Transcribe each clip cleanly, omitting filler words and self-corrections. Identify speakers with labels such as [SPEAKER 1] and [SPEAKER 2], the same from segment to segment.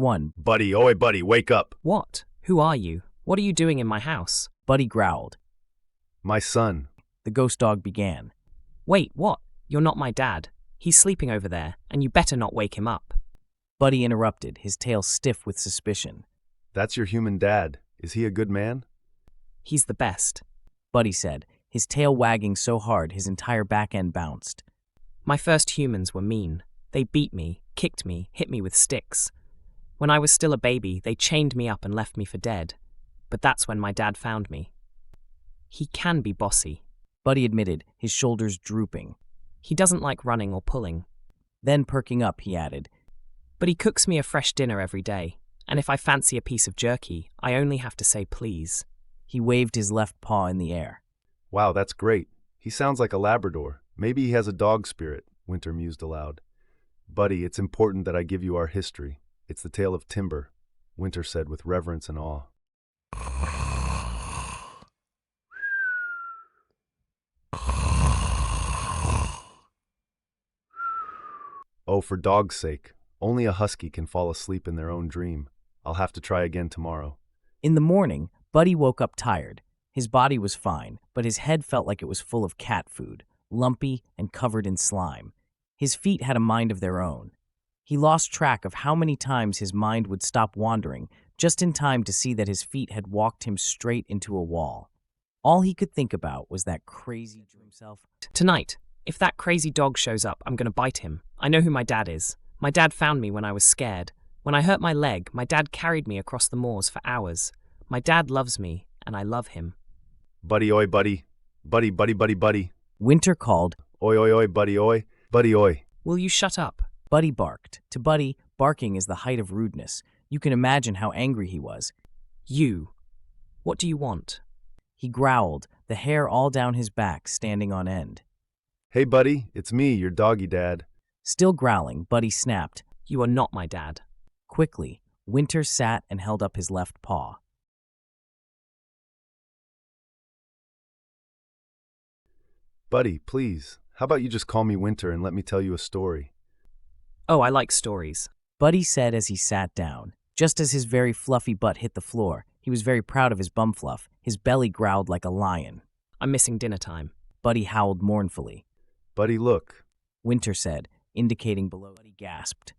[SPEAKER 1] 1.
[SPEAKER 2] Buddy, oi buddy, wake up.
[SPEAKER 3] What? Who are you? What are you doing in my house?
[SPEAKER 1] Buddy growled.
[SPEAKER 2] My son.
[SPEAKER 1] The ghost dog began.
[SPEAKER 3] Wait, what? You're not my dad. He's sleeping over there, and you better not wake him up.
[SPEAKER 1] Buddy interrupted, his tail stiff with suspicion.
[SPEAKER 2] That's your human dad. Is he a good man?
[SPEAKER 3] He's the best.
[SPEAKER 1] Buddy said, his tail wagging so hard his entire back end bounced.
[SPEAKER 3] My first humans were mean. They beat me, kicked me, hit me with sticks. When I was still a baby, they chained me up and left me for dead. But that's when my dad found me. He can be bossy.
[SPEAKER 1] Buddy admitted, his shoulders drooping.
[SPEAKER 3] He doesn't like running or pulling.
[SPEAKER 1] Then perking up, he added,
[SPEAKER 3] But he cooks me a fresh dinner every day, and if I fancy a piece of jerky, I only have to say please.
[SPEAKER 1] He waved his left paw in the air.
[SPEAKER 2] Wow, that's great. He sounds like a Labrador. Maybe he has a dog spirit, Winter mused aloud. Buddy, it's important that I give you our history. It's the tale of timber, Winter said with reverence and awe. Oh, for dog's sake. Only a husky can fall asleep in their own dream. I'll have to try again tomorrow.
[SPEAKER 1] In the morning, Buddy woke up tired. His body was fine, but his head felt like it was full of cat food, lumpy and covered in slime. His feet had a mind of their own. He lost track of how many times his mind would stop wandering, just in time to see that his feet had walked him straight into a wall. All he could think about was that crazy to himself.
[SPEAKER 3] Tonight, if that crazy dog shows up, I'm going to bite him. I know who my dad is. My dad found me when I was scared. When I hurt my leg, my dad carried me across the moors for hours. My dad loves me, and I love him.
[SPEAKER 2] Buddy, oi, buddy. Buddy, buddy, buddy, buddy.
[SPEAKER 1] Winter called.
[SPEAKER 2] Oi, oi, oi, buddy, oi. Buddy, oi.
[SPEAKER 3] Will you shut up?
[SPEAKER 1] Buddy barked. To Buddy, barking is the height of rudeness. You can imagine how angry he was.
[SPEAKER 3] You. What do you want?
[SPEAKER 1] He growled, the hair all down his back standing on end.
[SPEAKER 2] Hey, buddy, it's me, your doggy dad.
[SPEAKER 1] Still growling, Buddy snapped.
[SPEAKER 3] You are not my dad.
[SPEAKER 1] Quickly, Winter sat and held up his left paw.
[SPEAKER 2] Buddy, please, how about you just call me Winter and let me tell you a story?
[SPEAKER 3] Oh, I like stories.
[SPEAKER 1] Buddy said as he sat down. Just as his very fluffy butt hit the floor, he was very proud of his bum fluff. His belly growled like a lion.
[SPEAKER 3] I'm missing dinner time.
[SPEAKER 1] Buddy howled mournfully.
[SPEAKER 2] Buddy, look.
[SPEAKER 1] Winter said, indicating below. Buddy gasped.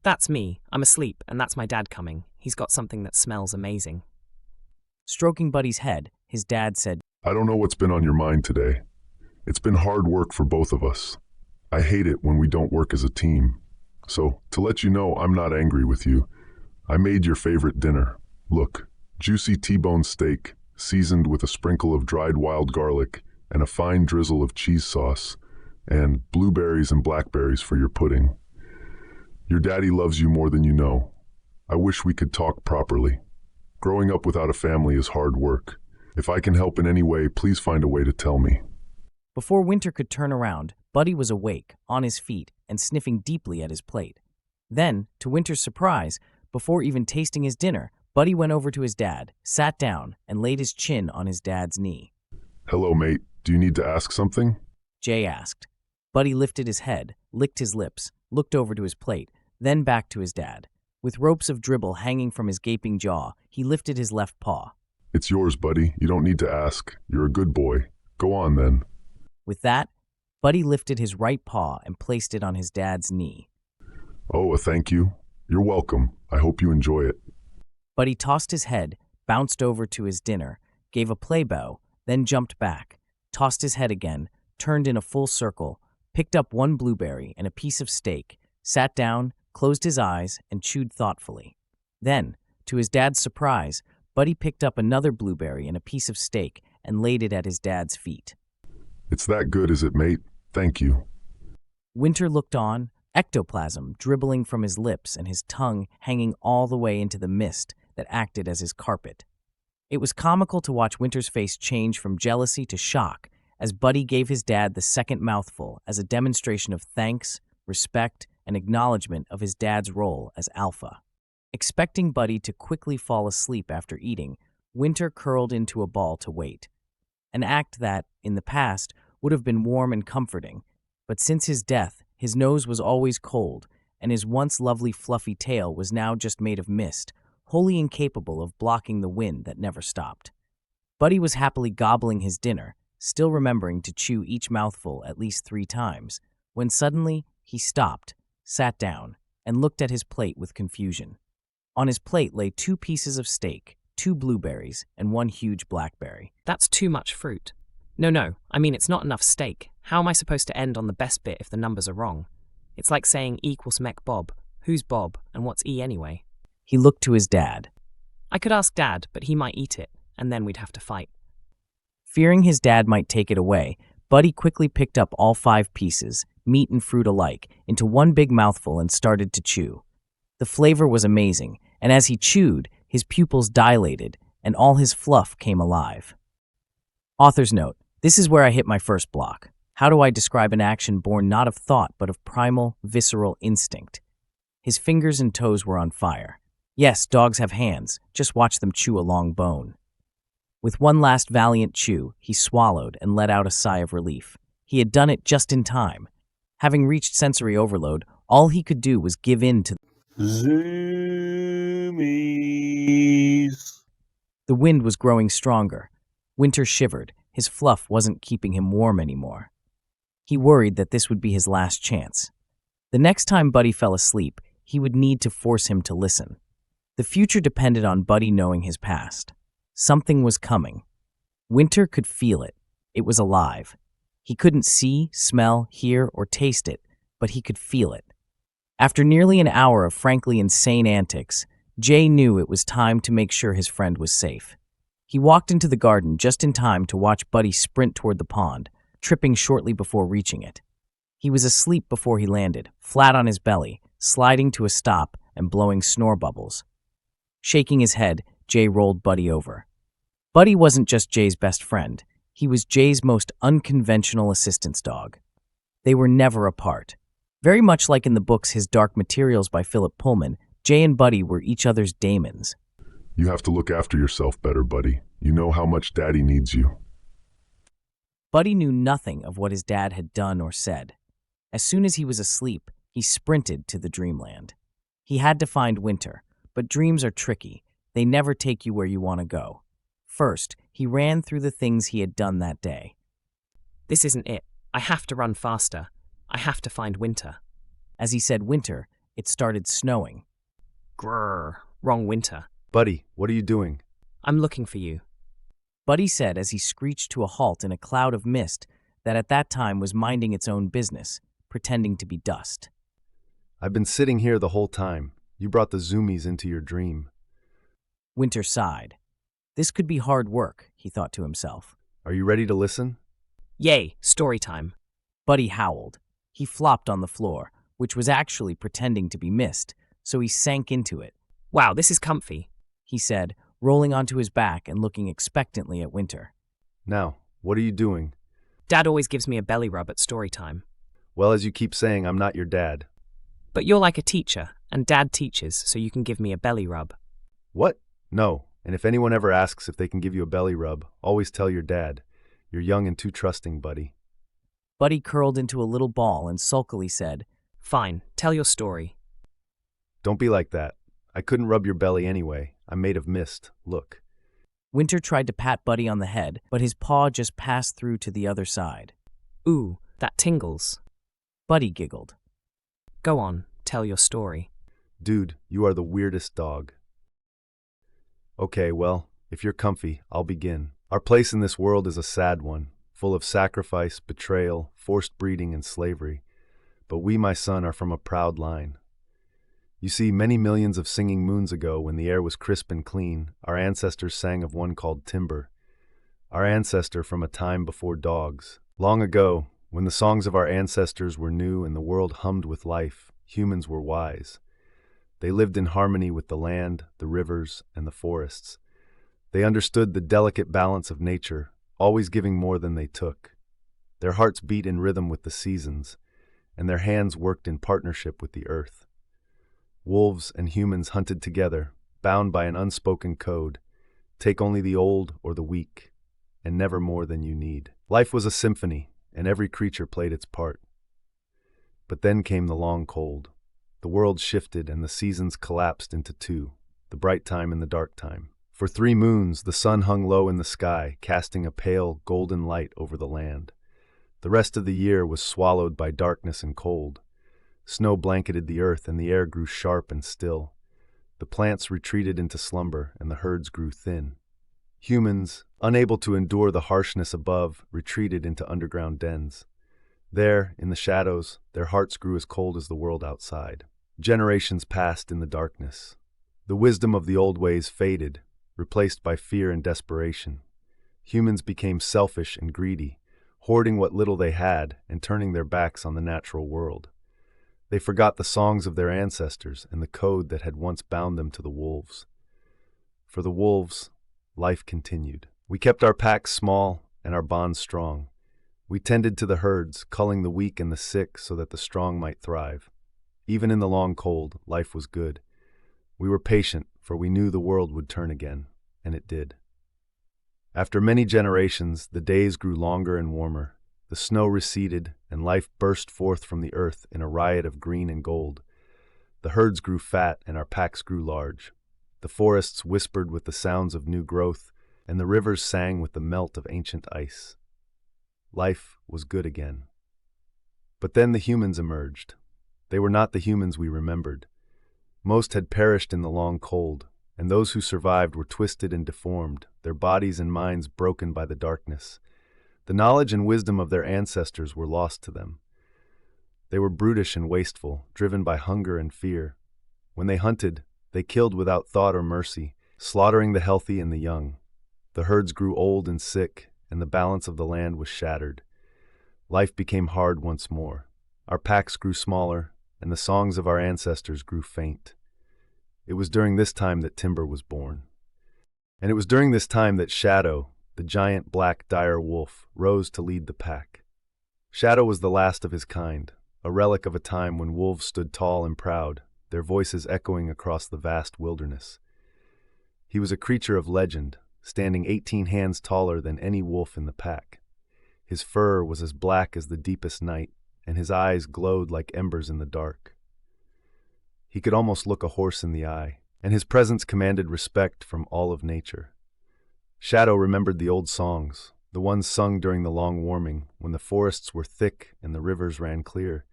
[SPEAKER 3] That's me. I'm asleep, and that's my dad coming. He's got something that smells amazing.
[SPEAKER 1] Stroking Buddy's head, his dad said,
[SPEAKER 4] I don't know what's been on your mind today. It's been hard work for both of us. I hate it when we don't work as a team. So, to let you know, I'm not angry with you. I made your favorite dinner. Look, juicy T-bone steak, seasoned with a sprinkle of dried wild garlic and a fine drizzle of cheese sauce, and blueberries and blackberries for your pudding. Your daddy loves you more than you know. I wish we could talk properly. Growing up without a family is hard work. If I can help in any way, please find a way to tell me.
[SPEAKER 1] Before Winter could turn around, Buddy was awake, on his feet, and sniffing deeply at his plate. Then, to Winter's surprise, before even tasting his dinner, Buddy went over to his dad, sat down, and laid his chin on his dad's knee.
[SPEAKER 4] Hello, mate. Do you need to ask something?
[SPEAKER 1] Jay asked. Buddy lifted his head, licked his lips, looked over to his plate, then back to his dad. With ropes of dribble hanging from his gaping jaw, he lifted his left paw.
[SPEAKER 4] It's yours, buddy. You don't need to ask. You're a good boy. Go on, then.
[SPEAKER 1] With that, Buddy lifted his right paw and placed it on his dad's knee.
[SPEAKER 4] Oh, a thank you. You're welcome. I hope you enjoy it.
[SPEAKER 1] Buddy tossed his head, bounced over to his dinner, gave a play bow, then jumped back, tossed his head again, turned in a full circle, picked up one blueberry and a piece of steak, sat down, closed his eyes, and chewed thoughtfully. Then, to his dad's surprise, Buddy picked up another blueberry and a piece of steak and laid it at his dad's feet.
[SPEAKER 4] It's that good, is it, mate? Thank you.
[SPEAKER 1] Winter looked on, ectoplasm dribbling from his lips and his tongue hanging all the way into the mist that acted as his carpet. It was comical to watch Winter's face change from jealousy to shock as Buddy gave his dad the second mouthful as a demonstration of thanks, respect, and acknowledgement of his dad's role as alpha. Expecting Buddy to quickly fall asleep after eating, Winter curled into a ball to wait. An act that, in the past, would have been warm and comforting, but since his death, his nose was always cold, and his once lovely fluffy tail was now just made of mist, wholly incapable of blocking the wind that never stopped. Buddy was happily gobbling his dinner, still remembering to chew each mouthful at least 3 times, when suddenly he stopped, sat down, and looked at his plate with confusion. On his plate lay 2 pieces of steak, 2 blueberries, and 1 huge blackberry.
[SPEAKER 3] That's too much fruit. No, I mean it's not enough steak. How am I supposed to end on the best bit if the numbers are wrong? It's like saying E equals mech Bob. Who's Bob, and what's E anyway?
[SPEAKER 1] He looked to his dad.
[SPEAKER 3] I could ask Dad, but he might eat it, and then we'd have to fight.
[SPEAKER 1] Fearing his dad might take it away, Buddy quickly picked up all 5 pieces, meat and fruit alike, into one big mouthful and started to chew. The flavor was amazing, and as he chewed, his pupils dilated, and all his fluff came alive. Author's note: this is where I hit my first block. How do I describe an action born not of thought but of primal, visceral instinct? His fingers and toes were on fire. Yes, dogs have hands, just watch them chew a long bone. With one last valiant chew, he swallowed and let out a sigh of relief. He had done it just in time. Having reached sensory overload, all he could do was give in to
[SPEAKER 5] Zoomies.
[SPEAKER 1] The wind was growing stronger. Winter shivered. His fluff wasn't keeping him warm anymore. He worried that this would be his last chance. The next time Buddy fell asleep, he would need to force him to listen. The future depended on Buddy knowing his past. Something was coming. Winter could feel it. It was alive. He couldn't see, smell, hear, or taste it, but he could feel it. After nearly an hour of frankly insane antics, Jay knew it was time to make sure his friend was safe. He walked into the garden just in time to watch Buddy sprint toward the pond, tripping shortly before reaching it. He was asleep before he landed, flat on his belly, sliding to a stop and blowing snore bubbles. Shaking his head, Jay rolled Buddy over. Buddy wasn't just Jay's best friend. He was Jay's most unconventional assistance dog. They were never apart. Very much like in the books His Dark Materials by Philip Pullman, Jay and Buddy were each other's daemons.
[SPEAKER 4] You have to look after yourself better, Buddy. You know how much Daddy needs you.
[SPEAKER 1] Buddy knew nothing of what his dad had done or said. As soon as he was asleep, he sprinted to the dreamland. He had to find Winter, but dreams are tricky. They never take you where you want to go. First, he ran through the things he had done that day.
[SPEAKER 3] This isn't it. I have to run faster. I have to find Winter.
[SPEAKER 1] As he said Winter, it started snowing.
[SPEAKER 3] Grrr, wrong Winter.
[SPEAKER 2] Buddy, what are you doing?
[SPEAKER 3] I'm looking for you.
[SPEAKER 1] Buddy said as he screeched to a halt in a cloud of mist that at that time was minding its own business, pretending to be dust.
[SPEAKER 2] I've been sitting here the whole time. You brought the zoomies into your dream.
[SPEAKER 1] Winter sighed. This could be hard work, he thought to himself.
[SPEAKER 2] Are you ready to listen?
[SPEAKER 3] Yay, story time.
[SPEAKER 1] Buddy howled. He flopped on the floor, which was actually pretending to be mist, so he sank into it.
[SPEAKER 3] Wow, this is comfy,
[SPEAKER 1] he said, rolling onto his back and looking expectantly at Winter.
[SPEAKER 2] Now, what are you doing?
[SPEAKER 3] Dad always gives me a belly rub at story time.
[SPEAKER 2] Well, as you keep saying, I'm not your dad.
[SPEAKER 3] But you're like a teacher, and Dad teaches, so you can give me a belly rub.
[SPEAKER 2] What? No. And if anyone ever asks if they can give you a belly rub, always tell your dad. You're young and too trusting, Buddy.
[SPEAKER 1] Buddy curled into a little ball and sulkily said,
[SPEAKER 3] Fine, tell your story.
[SPEAKER 2] Don't be like that. I couldn't rub your belly anyway. I'm made of mist. Look.
[SPEAKER 1] Winter tried to pat Buddy on the head, but his paw just passed through to the other side.
[SPEAKER 3] Ooh, that tingles.
[SPEAKER 1] Buddy giggled.
[SPEAKER 3] Go on, tell your story.
[SPEAKER 2] Dude, you are the weirdest dog. Okay, well, if you're comfy, I'll begin. Our place in this world is a sad one, full of sacrifice, betrayal, forced breeding, and slavery. But we, my son, are from a proud line. You see, many millions of singing moons ago, when the air was crisp and clean, our ancestors sang of one called Timber. Our ancestor from a time before dogs. Long ago, when the songs of our ancestors were new and the world hummed with life, humans were wise. They lived in harmony with the land, the rivers, and the forests. They understood the delicate balance of nature, always giving more than they took. Their hearts beat in rhythm with the seasons, and their hands worked in partnership with the earth. Wolves and humans hunted together, bound by an unspoken code. Take only the old or the weak, and never more than you need. Life was a symphony, and every creature played its part. But then came the long cold. The world shifted and the seasons collapsed into two, the bright time and the dark time. For 3 moons, the sun hung low in the sky, casting a pale, golden light over the land. The rest of the year was swallowed by darkness and cold. Snow blanketed the earth and the air grew sharp and still. The plants retreated into slumber and the herds grew thin. Humans, unable to endure the harshness above, retreated into underground dens. There, in the shadows, their hearts grew as cold as the world outside. Generations passed in the darkness. The wisdom of the old ways faded, replaced by fear and desperation. Humans became selfish and greedy, hoarding what little they had and turning their backs on the natural world. They forgot the songs of their ancestors and the code that had once bound them to the wolves. For the wolves, life continued. We kept our packs small and our bonds strong. We tended to the herds, culling the weak and the sick so that the strong might thrive. Even in the long cold, life was good. We were patient, for we knew the world would turn again, and it did. After many generations, the days grew longer and warmer. The snow receded, and life burst forth from the earth in a riot of green and gold. The herds grew fat, and our packs grew large. The forests whispered with the sounds of new growth, and the rivers sang with the melt of ancient ice. Life was good again. But then the humans emerged. They were not the humans we remembered. Most had perished in the long cold, and those who survived were twisted and deformed, their bodies and minds broken by the darkness. The knowledge and wisdom of their ancestors were lost to them. They were brutish and wasteful, driven by hunger and fear. When they hunted, they killed without thought or mercy, slaughtering the healthy and the young. The herds grew old and sick, and the balance of the land was shattered. Life became hard once more. Our packs grew smaller, and the songs of our ancestors grew faint. It was during this time that Timber was born. And it was during this time that Shadow, the giant black dire wolf, rose to lead the pack. Shadow was the last of his kind, a relic of a time when wolves stood tall and proud, their voices echoing across the vast wilderness. He was a creature of legend, standing 18 hands taller than any wolf in the pack. His fur was as black as the deepest night, and his eyes glowed like embers in the dark. He could almost look a horse in the eye, and his presence commanded respect from all of nature. Shadow remembered the old songs, the ones sung during the long warming, when the forests were thick and the rivers ran clear.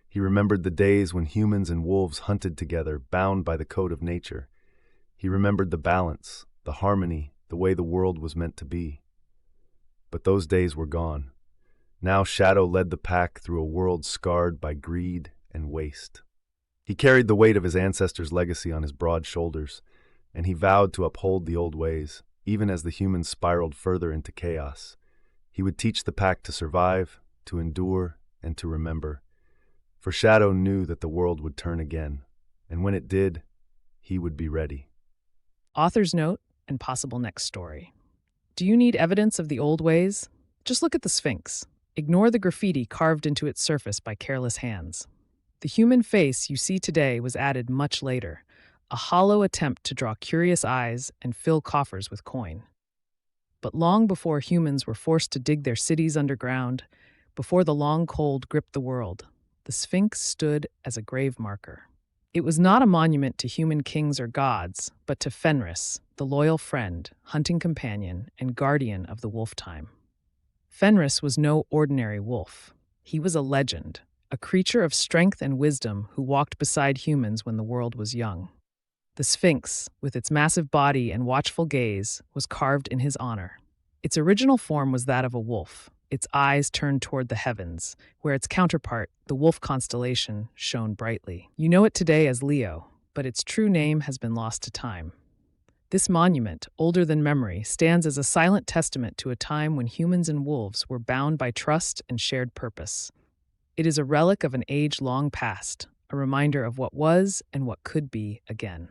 [SPEAKER 2] He remembered the days when humans and wolves hunted together, bound by the code of nature. He remembered the balance, the harmony, the way the world was meant to be. But those days were gone. Now Shadow led the pack through a world scarred by greed and waste. He carried the weight of his ancestors' legacy on his broad shoulders, and he vowed to uphold the old ways, even as the humans spiraled further into chaos. He would teach the pack to survive, to endure, and to remember. For Shadow knew that the world would turn again, and when it did, he would be ready.
[SPEAKER 6] Author's note and possible next story. Do you need evidence of the old ways? Just look at the Sphinx. Ignore the graffiti carved into its surface by careless hands. The human face you see today was added much later, a hollow attempt to draw curious eyes and fill coffers with coin. But long before humans were forced to dig their cities underground, before the long cold gripped the world, the Sphinx stood as a grave marker. It was not a monument to human kings or gods, but to Fenris, the loyal friend, hunting companion, and guardian of the wolf time. Fenris was no ordinary wolf. He was a legend, a creature of strength and wisdom who walked beside humans when the world was young. The Sphinx, with its massive body and watchful gaze, was carved in his honor. Its original form was that of a wolf, its eyes turned toward the heavens, where its counterpart, the wolf constellation, shone brightly. You know it today as Leo, but its true name has been lost to time. This monument, older than memory, stands as a silent testament to a time when humans and wolves were bound by trust and shared purpose. It is a relic of an age long past, a reminder of what was and what could be again.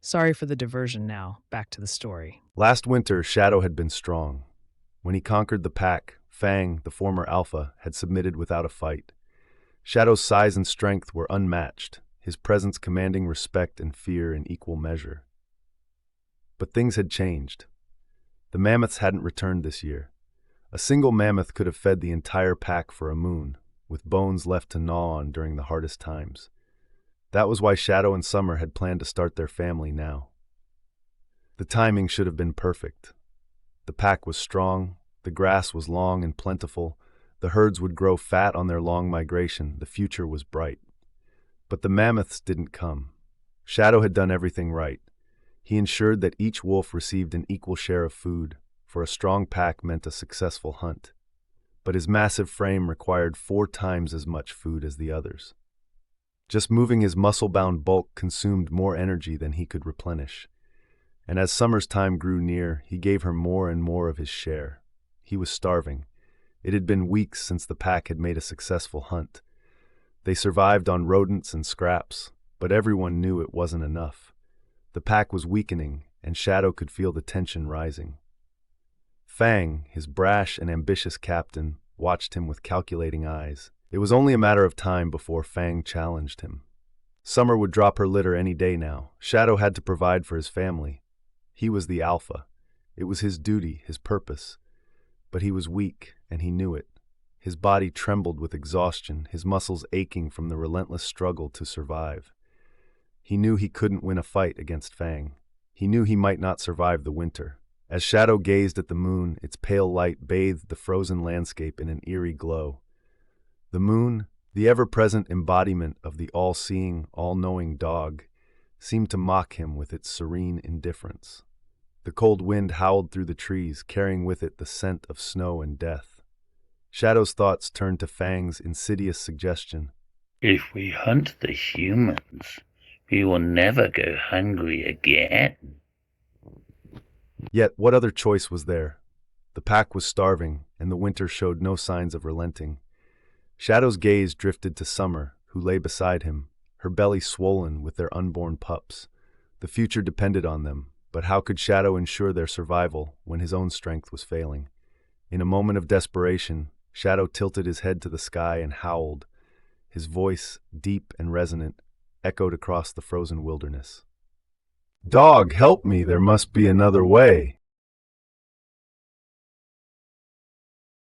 [SPEAKER 6] Sorry for the diversion now, back to the story.
[SPEAKER 2] Last winter, Shadow had been strong. When he conquered the pack, Fang, the former alpha, had submitted without a fight. Shadow's size and strength were unmatched, his presence commanding respect and fear in equal measure. But things had changed. The mammoths hadn't returned this year. A single mammoth could have fed the entire pack for a moon, with bones left to gnaw on during the hardest times. That was why Shadow and Summer had planned to start their family now. The timing should have been perfect. The pack was strong, the grass was long and plentiful, the herds would grow fat on their long migration, the future was bright. But the mammoths didn't come. Shadow had done everything right. He ensured that each wolf received an equal share of food, for a strong pack meant a successful hunt. But his massive frame required 4 times as much food as the others. Just moving his muscle-bound bulk consumed more energy than he could replenish. And as Summer's time grew near, he gave her more and more of his share. He was starving. It had been weeks since the pack had made a successful hunt. They survived on rodents and scraps, but everyone knew it wasn't enough. The pack was weakening, and Shadow could feel the tension rising. Fang, his brash and ambitious captain, watched him with calculating eyes. It was only a matter of time before Fang challenged him. Summer would drop her litter any day now. Shadow had to provide for his family. He was the alpha. It was his duty, his purpose. But he was weak, and he knew it. His body trembled with exhaustion, his muscles aching from the relentless struggle to survive. He knew he couldn't win a fight against Fang. He knew he might not survive the winter. As Shadow gazed at the moon, its pale light bathed the frozen landscape in an eerie glow. The moon, the ever-present embodiment of the all-seeing, all-knowing dog, seemed to mock him with its serene indifference. The cold wind howled through the trees, carrying with it the scent of snow and death. Shadow's thoughts turned to Fang's insidious suggestion.
[SPEAKER 5] If we hunt the humans, we will never go hungry again.
[SPEAKER 2] Yet what other choice was there? The pack was starving, and the winter showed no signs of relenting. Shadow's gaze drifted to Summer, who lay beside him, her belly swollen with their unborn pups. The future depended on them, but how could Shadow ensure their survival when his own strength was failing? In a moment of desperation, Shadow tilted his head to the sky and howled. His voice, deep and resonant, echoed across the frozen wilderness. "Dog, help me, there must be another way."